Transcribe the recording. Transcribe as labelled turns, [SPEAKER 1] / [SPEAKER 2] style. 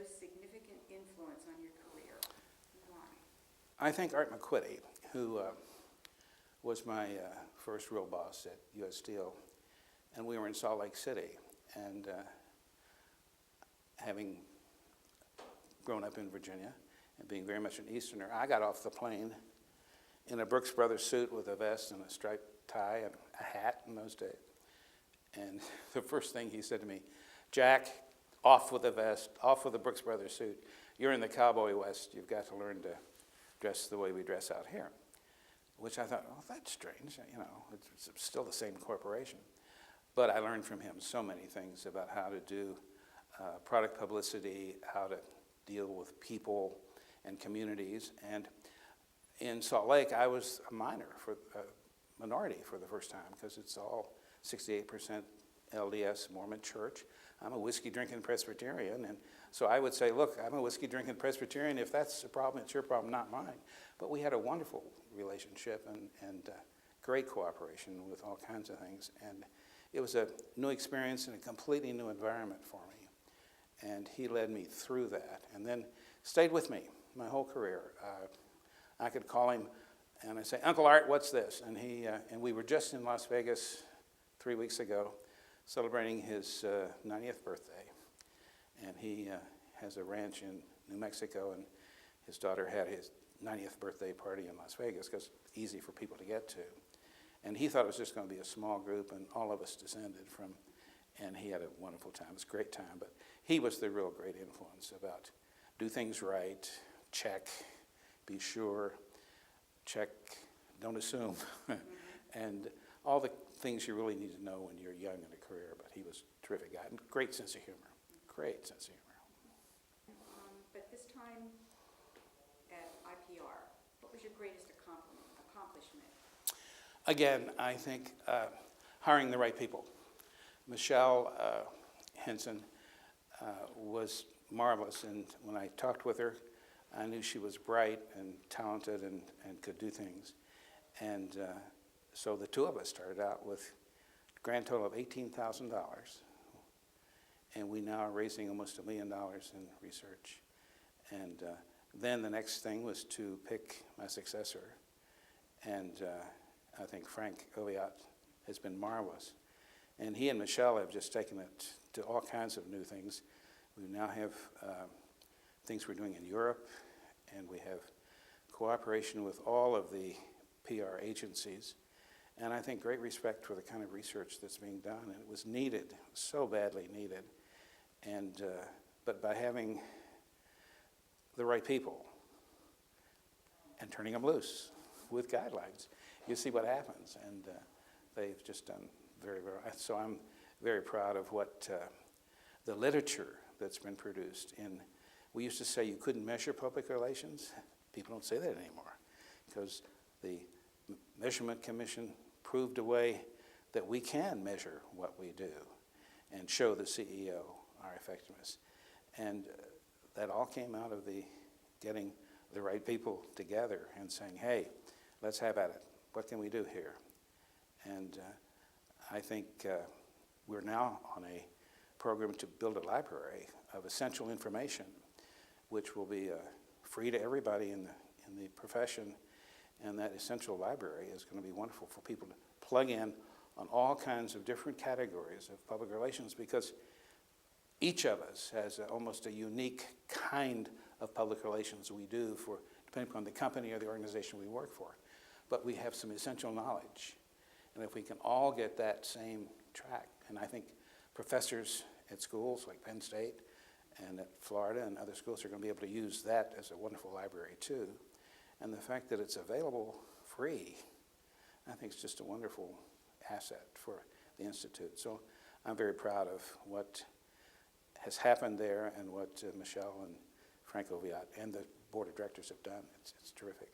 [SPEAKER 1] most significant influence on your career? Why?
[SPEAKER 2] I think Art McQuitty, who was my first real boss at U.S. Steel, and we were in Salt Lake City, and having grown up in Virginia and being very much an Easterner, I got off the plane in a Brooks Brothers suit with a vest and a striped tie and a hat in those days. And the first thing he said to me, "Jack, off with the vest, off with the Brooks Brothers suit. You're in the cowboy West. You've got to learn to dress the way we dress out here." Which I thought, oh, that's strange. You know, it's still the same corporation. But I learned from him so many things about how to do product publicity, how to deal with people and communities. And in Salt Lake, I was a minority for the first time, because it's all 68% LDS Mormon church. I'm a whiskey-drinking Presbyterian, and so I would say, look, I'm a whiskey-drinking Presbyterian. If that's a problem, it's your problem, not mine. But we had a wonderful relationship and great cooperation with all kinds of things. And it was a new experience and a completely new environment for me. And he led me through that, and then stayed with me my whole career. I could call him and I'd say, "Uncle Art, what's this?" And and we were just in Las Vegas 3 weeks ago celebrating his 90th birthday. And he has a ranch in New Mexico, and his daughter had his 90th birthday party in Las Vegas because it's easy for people to get to. And he thought it was just going to be a small group, and all of us descended from, and he had a wonderful time. It was a great time, but he was the real great influence about do things right, check, be sure, check, don't assume, and all the things you really need to know when you're young in a career. But he was a terrific guy, and great sense of humor, great sense of humor.
[SPEAKER 1] But this time at IPR, what was your greatest accomplishment?
[SPEAKER 2] Again, I think hiring the right people. Michelle Henson was marvelous, and when I talked with her, I knew she was bright and talented and could do things. And so the two of us started out with a grand total of $18,000, and we now are raising almost $1 million in research. And then the next thing was to pick my successor, and I think Frank Oviatt has been marvelous. And he and Michelle have just taken it to all kinds of new things. We now have things we're doing in Europe, and we have cooperation with all of the PR agencies. And I think great respect for the kind of research that's being done. And it was needed, so badly needed. And but by having the right people and turning them loose with guidelines, you see what happens. And they've just done very, very well. So I'm very proud of what the literature that's been produced. We used to say you couldn't measure public relations. People don't say that anymore, because the Measurement Commission proved a way that we can measure what we do and show the CEO our effectiveness. And that all came out of the getting the right people together and saying, hey, let's have at it. What can we do here? And I think we're now on a program to build a library of essential information, which will be free to everybody in the profession. And that essential library is going to be wonderful for people to plug in on all kinds of different categories of public relations, because each of us has almost a unique kind of public relations we do, for depending upon the company or the organization we work for. But we have some essential knowledge. And if we can all get that same track, and I think professors at schools like Penn State and at Florida and other schools are going to be able to use that as a wonderful library too. And the fact that it's available free, I think it's just a wonderful asset for the Institute. So I'm very proud of what has happened there and what Michelle and Frank Oviatt and the board of directors have done. It's terrific.